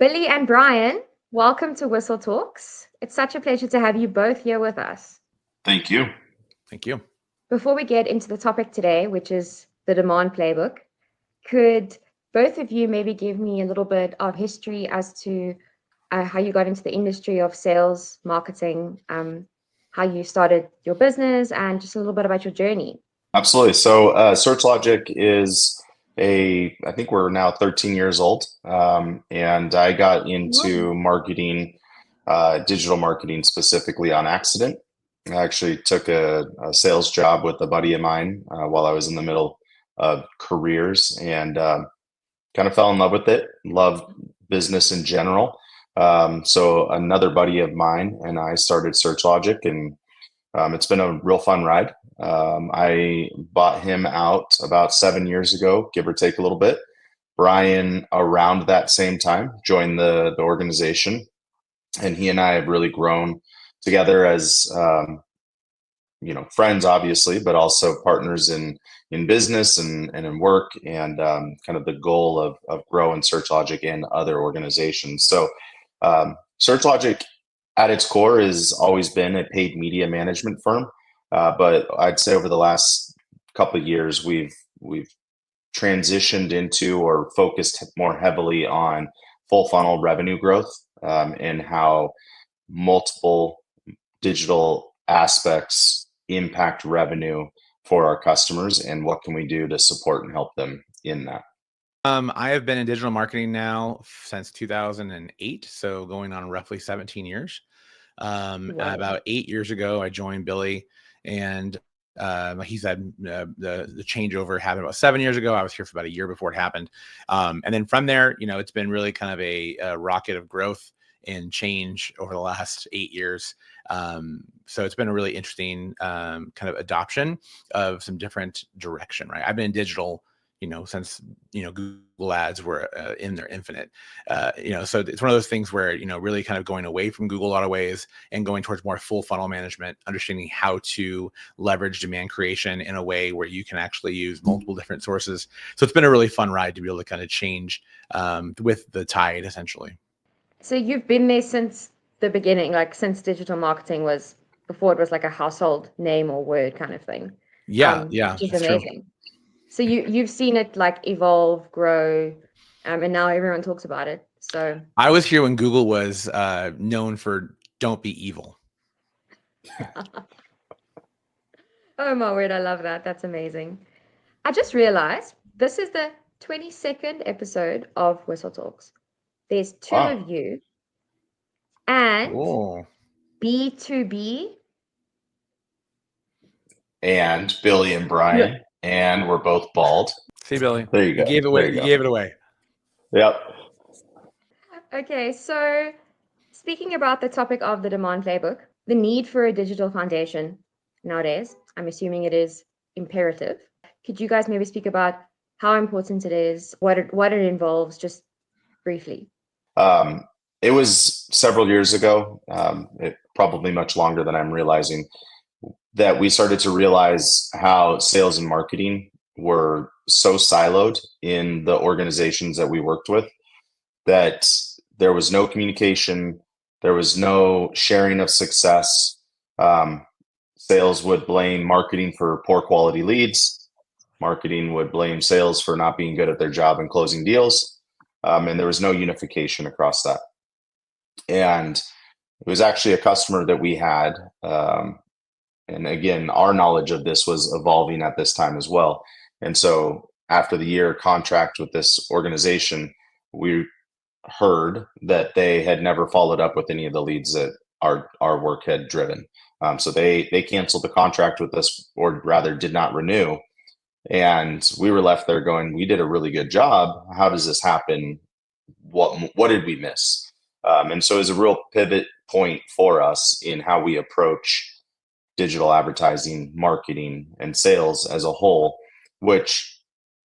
Billy and Bryan, welcome to Whistle Talks. It's such a pleasure to have you both here with us. Thank you. Thank you. Before we get into the topic today, which is the Demand Playbook, could both of you maybe give me a little bit of history as to how you got into the industry of sales, marketing, how you started your business, and just a little bit about your journey? Absolutely. So Search Logic is I think we're now 13 years old. And I got into marketing, digital marketing specifically on accident. I actually took a sales job with a buddy of mine while I was in the middle of careers and kind of fell in love with it, loved business in general. So another buddy of mine and I started Search Logic, and it's been a real fun ride. I bought him out about 7 years ago, give or take a little bit. Brian, around that same time, joined the organization, and he and I have really grown together as friends, obviously, but also partners in business and in work, and kind of the goal of growing Search Logic and other organizations. So Search Logic at its core has always been a paid media management firm. But I'd say over the last couple of years, we've transitioned into or focused more heavily on full funnel revenue growth, and how multiple digital aspects impact revenue for our customers, and what can we do to support and help them in that. I have been in digital marketing now since 2008, so going on roughly 17 years. About 8 years ago, I joined Billy, and he said the changeover happened about 7 years ago. I was here for about a year before it happened. And then from there, it's been really kind of a rocket of growth and change over the last 8 years. So it's been a really interesting kind of adoption of some different direction, right? I've been in digital since, Google ads were in their infinite, so it's one of those things where, really kind of going away from Google a lot of ways and going towards more full funnel management, understanding how to leverage demand creation in a way where you can actually use multiple different sources. So it's been a really fun ride to be able to kind of change with the tide, essentially. So you've been there since the beginning, like since digital marketing was, before it was like a household name or word kind of thing. Yeah, Which is that's amazing. true. So you've seen it like evolve, grow, and now everyone talks about it. So I was here when Google was known for "Don't be evil." oh my word, I love that. That's amazing. I just realized this is the 22nd episode of Whistle Talks. There's two Wow. of you, and Cool. B2B. And Billy and Bryan, and we're both bald. See, Billy, There you go. You gave it away. You gave it away. Yep. Okay, so speaking about the topic of the Demand Playbook, the need for a digital foundation nowadays, I'm assuming it is imperative. Could you guys maybe speak about how important it is, what it involves, just briefly? It was several years ago, probably much longer than I'm realizing, that we started to realize how sales and marketing were so siloed in the organizations that we worked with, that there was no communication, there was no sharing of success. Sales would blame marketing for poor quality leads. Marketing would blame sales for not being good at their job and closing deals. And there was no unification across that. And it was actually a customer that we had. And again, our knowledge of this was evolving at this time as well. And so after the year contract with this organization, we heard that they had never followed up with any of the leads that our work had driven. So they canceled the contract with us, or rather did not renew. And we were left there going, we did a really good job. How does this happen? What did we miss? And so it was a real pivot point for us in how we approach digital advertising, marketing, and sales as a whole, which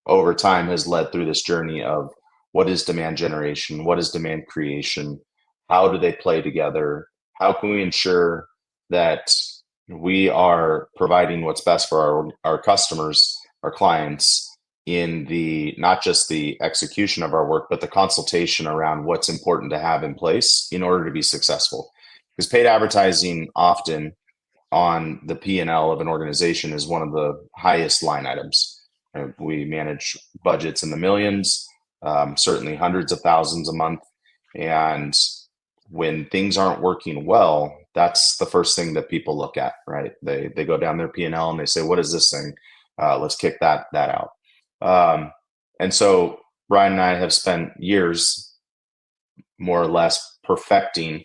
over time has led through this journey of what is demand generation, what is demand creation, how do they play together, how can we ensure that we are providing what's best for our customers, our clients, in the not just the execution of our work, but the consultation around what's important to have in place in order to be successful. Because paid advertising often on the P&L of an organization is one of the highest line items. We manage budgets in the millions, certainly hundreds of thousands a month. And when things aren't working well, that's the first thing that people look at, right? They go down their P&L and they say, what is this thing? Let's kick that out. And so Brian and I have spent years more or less perfecting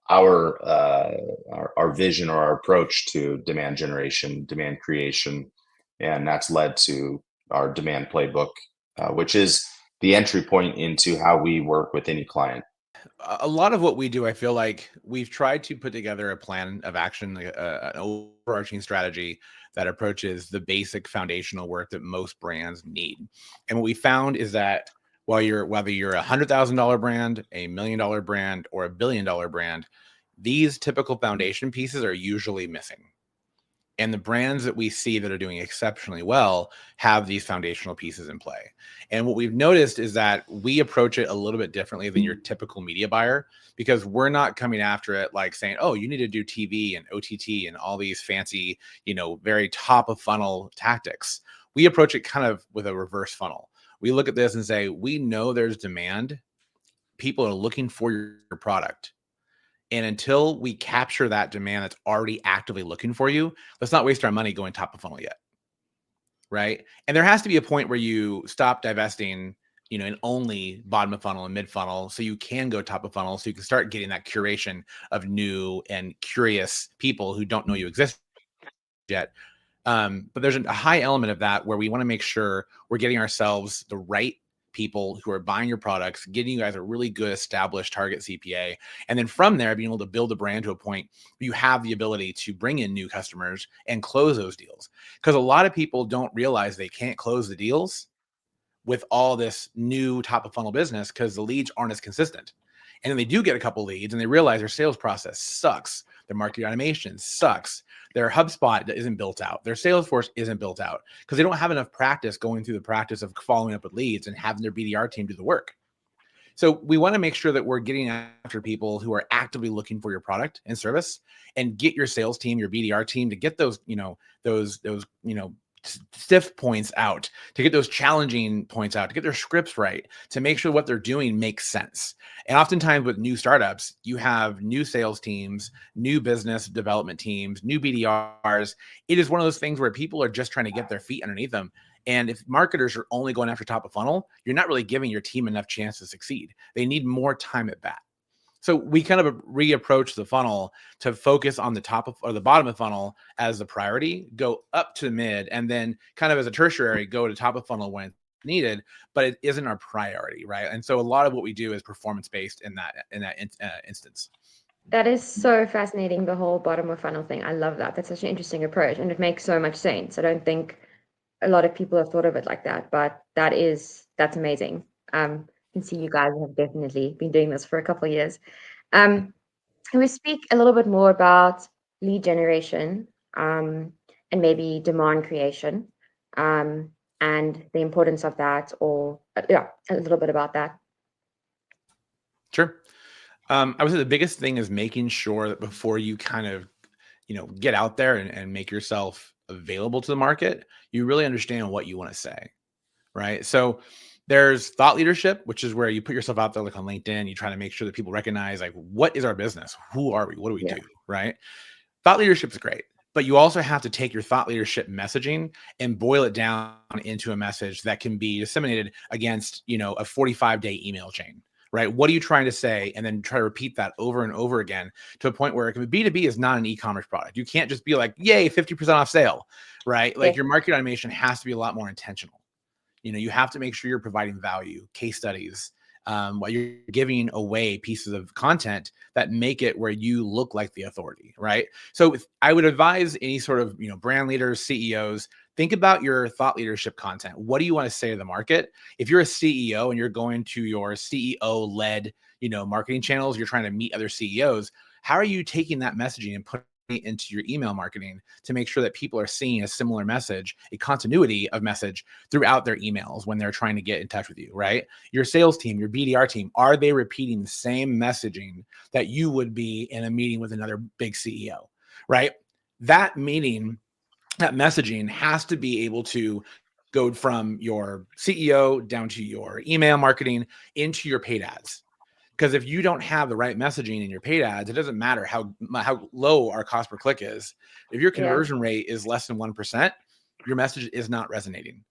our vision or our approach to demand generation, demand creation, and that's led to our Demand Playbook, which is the entry point into how we work with any client. A lot of what we do, I feel like we've tried to put together a plan of action, an overarching strategy that approaches the basic foundational work that most brands need. And what we found is that whether you're a $100,000 brand, $1 million brand, or $1 billion brand, these typical foundation pieces are usually missing. And the brands that we see that are doing exceptionally well have these foundational pieces in play. And what we've noticed is that we approach it a little bit differently than your typical media buyer, because we're not coming after it like saying, oh, you need to do TV and OTT and all these fancy, very top of funnel tactics. We approach it kind of with a reverse funnel. We look at this and say, we know there's demand. People are looking for your product. And until we capture that demand that's already actively looking for you, let's not waste our money going top of funnel yet. Right. And there has to be a point where you stop divesting, in only bottom of funnel and mid funnel, so you can go top of funnel, so you can start getting that curation of new and curious people who don't know you exist yet. But there's a high element of that where we want to make sure we're getting ourselves the right people who are buying your products, getting you guys a really good established target CPA. And then from there, being able to build a brand to a point where you have the ability to bring in new customers and close those deals. Because a lot of people don't realize they can't close the deals with all this new top of funnel business because the leads aren't as consistent. And then they do get a couple leads and they realize their sales process sucks. Their marketing automation sucks. Their HubSpot isn't built out. Their Salesforce isn't built out because they don't have enough practice going through the practice of following up with leads and having their BDR team do the work. So we want to make sure that we're getting after people who are actively looking for your product and service, and get your sales team, your BDR team to get those, stiff points out, to get those challenging points out, to get their scripts right, to make sure what they're doing makes sense. And oftentimes with new startups, you have new sales teams, new business development teams, new BDRs. It is one of those things where people are just trying to get their feet underneath them. And if marketers are only going after top of funnel, you're not really giving your team enough chance to succeed. They need more time at bat. So we kind of reapproach the funnel to focus on the top of or the bottom of funnel as the priority, go up to mid, and then kind of as a tertiary, go to top of funnel when needed, but it isn't our priority, right? And so a lot of what we do is performance based in that instance. That is so fascinating, the whole bottom of funnel thing. I love that. That's such an interesting approach, and it makes so much sense. I don't think a lot of people have thought of it like that, but that's amazing. I can see you guys have definitely been doing this for a couple of years. Can we speak a little bit more about lead generation, and maybe demand creation, and the importance of that, or a little bit about that? Sure. I would say the biggest thing is making sure that before you kind of, get out there and make yourself available to the market, you really understand what you want to say, right? So there's thought leadership, which is where you put yourself out there, like on LinkedIn, you try to make sure that people recognize, like, what is our business? Who are we? What do we do? Right? Thought leadership is great, but you also have to take your thought leadership messaging and boil it down into a message that can be disseminated against, a 45-day email chain. Right? What are you trying to say? And then try to repeat that over and over again to a point where B2B is not an e-commerce product. You can't just be like, yay, 50% off sale, right? Like your market automation has to be a lot more intentional. You have to make sure you're providing value, case studies, while you're giving away pieces of content that make it where you look like the authority, right? So I would advise any sort of, brand leaders, CEOs, think about your thought leadership content. What do you want to say to the market? If you're a CEO and you're going to your CEO-led, marketing channels, you're trying to meet other CEOs, how are you taking that messaging and putting into your email marketing to make sure that people are seeing a similar message, a continuity of message throughout their emails when they're trying to get in touch with you, right? Your sales team, your BDR team, are they repeating the same messaging that you would be in a meeting with another big CEO, right? That meeting, that messaging has to be able to go from your CEO down to your email marketing into your paid ads. Because if you don't have the right messaging in your paid ads, it doesn't matter how low our cost per click is. If your conversion rate is less than 1%, your message is not resonating,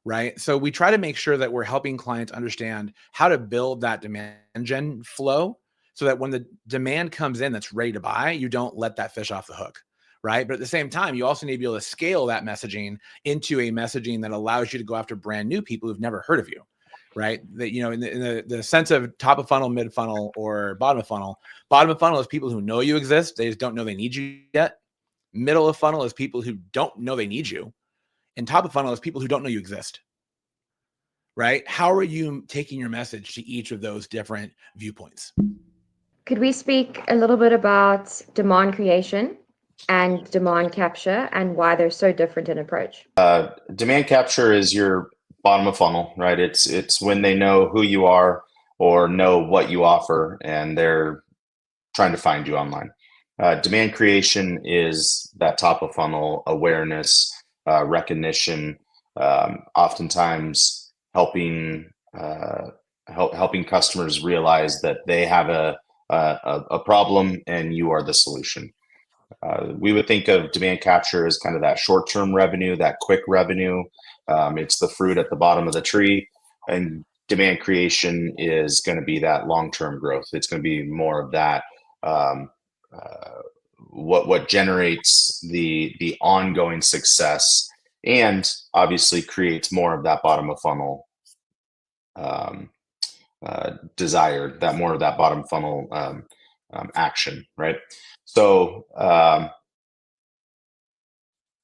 right? So we try to make sure that we're helping clients understand how to build that demand gen flow so that when the demand comes in that's ready to buy, you don't let that fish off the hook, right? But at the same time, you also need to be able to scale that messaging into a messaging that allows you to go after brand new people who've never heard of you. Right. That, you know, in the sense of top of funnel, mid funnel, or bottom of funnel is people who know you exist. They just don't know they need you yet. Middle of funnel is people who don't know they need you. And top of funnel is people who don't know you exist. Right. How are you taking your message to each of those different viewpoints? Could we speak a little bit about demand creation and demand capture and why they're so different in approach? Demand capture is your bottom of funnel, right? It's when they know who you are or know what you offer and they're trying to find you online. Demand creation is that top of funnel awareness, recognition, oftentimes helping helping customers realize that they have a problem and you are the solution. We would think of demand capture as kind of that short-term revenue, that quick revenue. It's the fruit at the bottom of the tree, and demand creation is going to be that long-term growth. It's going to be more of that. What generates the ongoing success, and obviously creates more of that bottom of funnel desire, that more of that bottom funnel action, right? So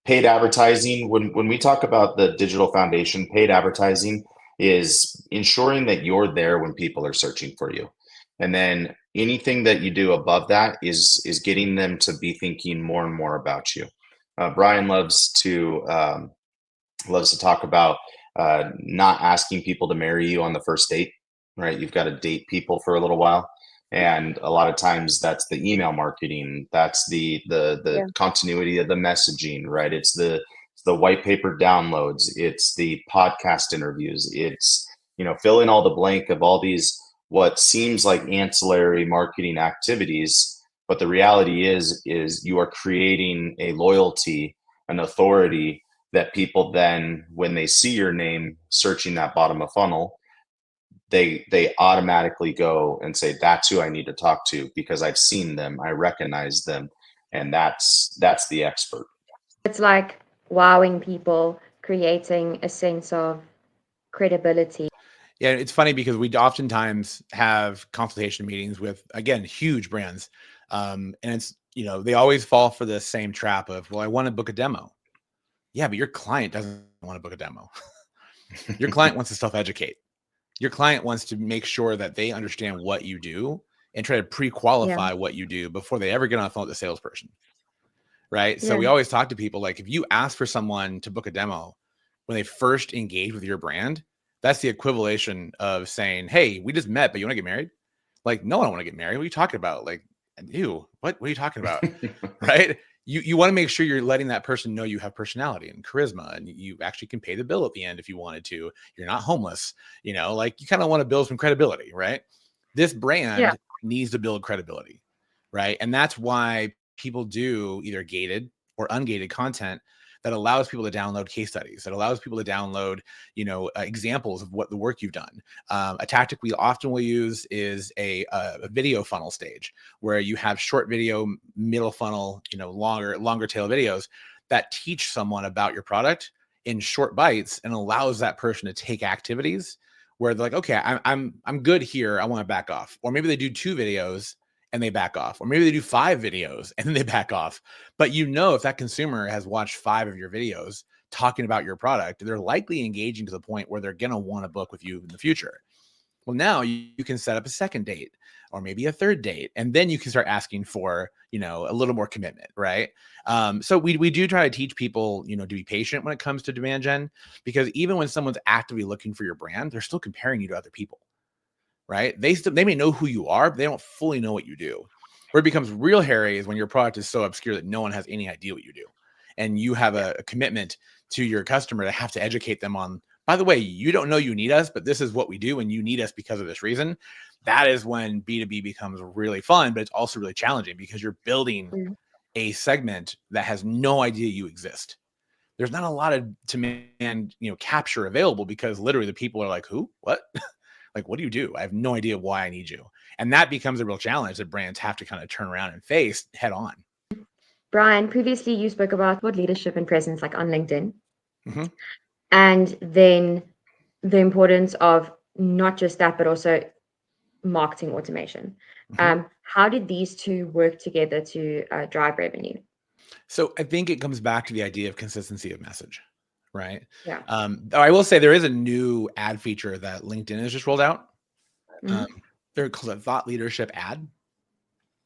paid advertising, when we talk about the digital foundation, paid advertising is ensuring that you're there when people are searching for you. And then anything that you do above that is getting them to be thinking more and more about you. Brian loves to talk about not asking people to marry you on the first date, right? You've got to date people for a little while. And a lot of times that's the email marketing, that's the continuity of the messaging, right? It's the white paper downloads, it's the podcast interviews, it's, you know, fill in all the blank of all these what seems like ancillary marketing activities, but the reality is you are creating a loyalty, an authority that people then, when they see your name searching that bottom of funnel, they automatically go and say, that's who I need to talk to because I've seen them, I recognize them, and that's the expert. It's like wowing people, creating a sense of credibility. Yeah, it's funny because we oftentimes have consultation meetings with, again, huge brands. And it's, you know, they always fall for the same trap of, well, I want to book a demo. Yeah, but your client doesn't want to book a demo. Your client wants to self-educate. Your client wants to make sure that they understand what you do and try to pre-qualify what you do before they ever get on the phone with the salesperson. Right. So we always talk to people like, if you ask for someone to book a demo when they first engage with your brand, that's the equivalent of saying, hey, we just met, but you want to get married? Like, no, I don't want to get married. What are you talking about? Like, ew, what are you talking about? Right. You want to make sure you're letting that person know you have personality and charisma and you actually can pay the bill at the end if you wanted to. You're not homeless, you know, like you kind of want to build some credibility, right? This brand needs to build credibility, right? And that's why people do either gated or ungated content that allows people to download case studies, that allows people to download, you know, examples of what the work you've done. A tactic we often will use is a video funnel stage where you have short video, middle funnel, you know, longer tail videos that teach someone about your product in short bites and allows that person to take activities where they're like, okay, I'm good here. I want to back off. Or maybe they do 2 videos and they back off, or maybe they do 5 videos and then they back off. But you know, if that consumer has watched 5 of your videos talking about your product, they're likely engaging to the point where they're going to want to book with you in the future. Well, now you can set up a second date or maybe a third date, and then you can start asking for, a little more commitment, right? So we do try to teach people, to be patient when it comes to demand gen, because even when someone's actively looking for your brand, they're still comparing you to other people, right? They may know who you are, but they don't fully know what you do. Where it becomes real hairy is when your product is so obscure that no one has any idea what you do, and you have a commitment to your customer to have to educate them on, by the way, you don't know you need us, but this is what we do, and you need us because of this reason. That is when B2B becomes really fun, but it's also really challenging because you're building a segment that has no idea you exist. There's not a lot of demand, capture available, because literally the people are like, who, what? Like, what do you do? I have no idea why I need you. And that becomes a real challenge that brands have to kind of turn around and face head on. Brian, previously you spoke about what leadership and presence like on LinkedIn, Mm-hmm. and then the importance of not just that, but also marketing automation. Mm-hmm. How did these two work together to drive revenue? So I think it comes back to the idea of consistency of message, right? Yeah. I will say there is a new ad feature that LinkedIn has just rolled out. Mhm. They're called a thought leadership ad,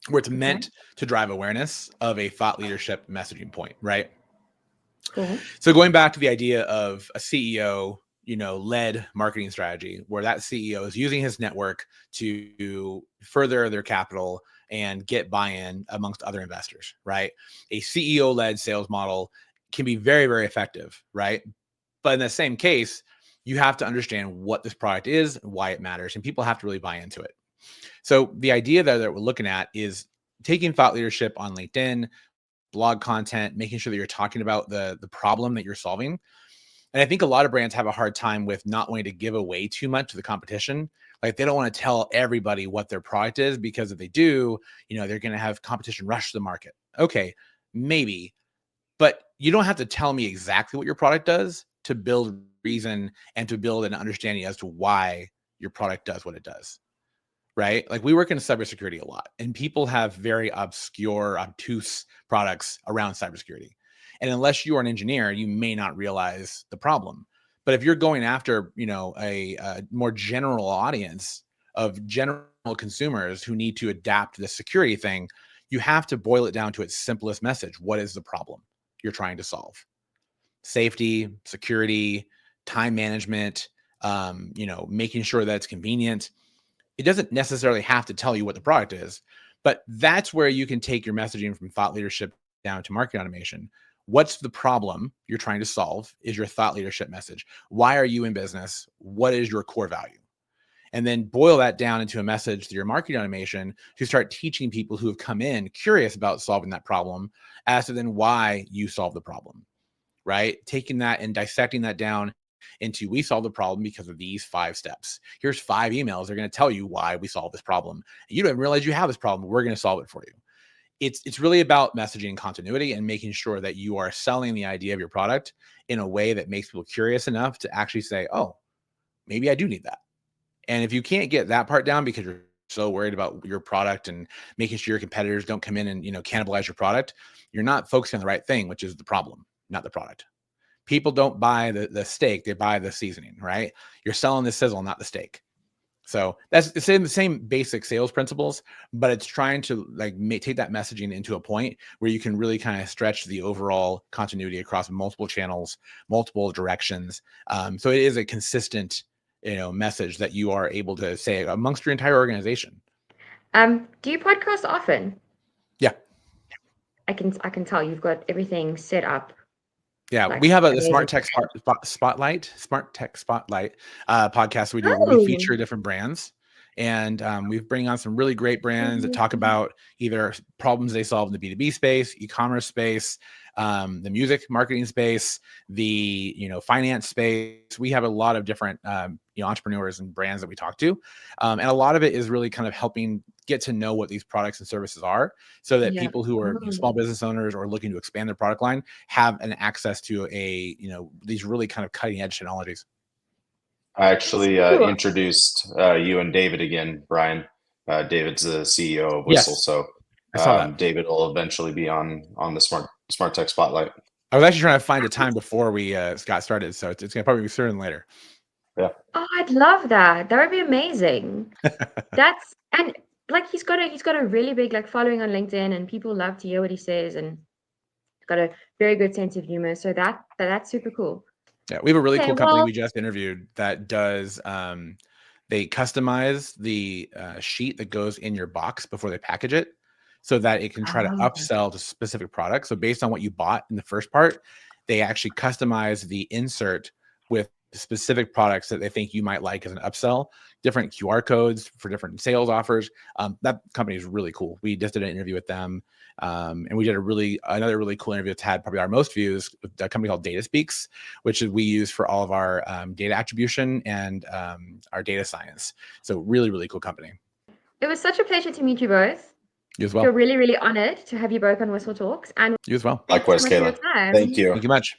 where it's meant to drive awareness of a thought leadership messaging point, right? Cool. So going back to the idea of a CEO, led marketing strategy, where that CEO is using his network to further their capital and get buy-in amongst other investors, right? A CEO-led sales model can be very, very effective, right? But in the same case, you have to understand what this product is, why it matters, and people have to really buy into it. So the idea that we're looking at is taking thought leadership on LinkedIn, blog content, making sure that you're talking about the problem that you're solving. And I think a lot of brands have a hard time with not wanting to give away too much to the competition. Like, they don't want to tell everybody what their product is, because if they do, they're going to have competition rush the market. Okay, maybe, but you don't have to tell me exactly what your product does to build reason and to build an understanding as to why your product does what it does. Right? Like, we work in cybersecurity a lot, and people have very obscure, obtuse products around cybersecurity. And unless you are an engineer, you may not realize the problem. But if you're going after, a more general audience of general consumers who need to adapt the security thing, you have to boil it down to its simplest message. What is the problem you're trying to solve? Safety, security, time management, making sure that it's convenient. It doesn't necessarily have to tell you what the product is, but that's where you can take your messaging from thought leadership down to marketing automation. What's the problem you're trying to solve is your thought leadership message. Why are you in business? What is your core value? And then boil that down into a message through your marketing automation to start teaching people who have come in curious about solving that problem as to then why you solve the problem, right? Taking that and dissecting that down into, we solve the problem because of these 5 steps. Here's 5 emails. They're going to tell you why we solve this problem. You don't even realize you have this problem. We're going to solve it for you. It's really about messaging continuity and making sure that you are selling the idea of your product in a way that makes people curious enough to actually say, oh, maybe I do need that. And if you can't get that part down because you're so worried about your product and making sure your competitors don't come in and, cannibalize your product, you're not focusing on the right thing, which is the problem, not the product. People don't buy the steak, they buy the seasoning, right? You're selling the sizzle, not the steak. So that's the same basic sales principles, but it's trying to take that messaging into a point where you can really kind of stretch the overall continuity across multiple channels, multiple directions. So it is a consistent, message that you are able to say amongst your entire organization. Do you podcast often? Yeah. I can tell you've got everything set up. Yeah, Like, we have the amazing. Smart Tech Spotlight podcast we do, where we Oh. feature different brands. And we bring on some really great brands that talk about either problems they solve in the B2B space, e-commerce space, the music marketing space, the finance space. We have a lot of different entrepreneurs and brands that we talk to, and a lot of it is really kind of helping get to know what these products and services are, so that Yeah. people who are small business owners or looking to expand their product line have an access to these really kind of cutting edge technologies. I actually Cool. introduced you and David again, Brian. David's the CEO of Whistle, Yes, so I saw that. David will eventually be on the Smart Tech Spotlight. I was actually trying to find a time before we got started, so it's gonna probably be sooner than later. Yeah. Oh, I'd love that. That would be amazing. That's and like he's got a really big like following on LinkedIn, and people love to hear what he says, and he's got a very good sense of humor. So that's super cool. Yeah, we have a really Okay, cool company well, we just interviewed that does. They customize the sheet that goes in your box before they package it, so that it can try to oh, upsell to specific products. So based on what you bought in the first part, they actually customize the insert with specific products that they think you might like as an upsell. Different QR codes for different sales offers. That company is really cool. We just did an interview with them. And we did another really cool interview that's had probably our most views with a company called Data Speaks, which is we use for all of our data attribution and our data science. So really, really cool company. it was such a pleasure to meet you both. You as I well. feel really, really honored to have you both on Whistle Talks. And You as well. thank you so Likewise, much for your Kayla. time. Thank you. Thank you much.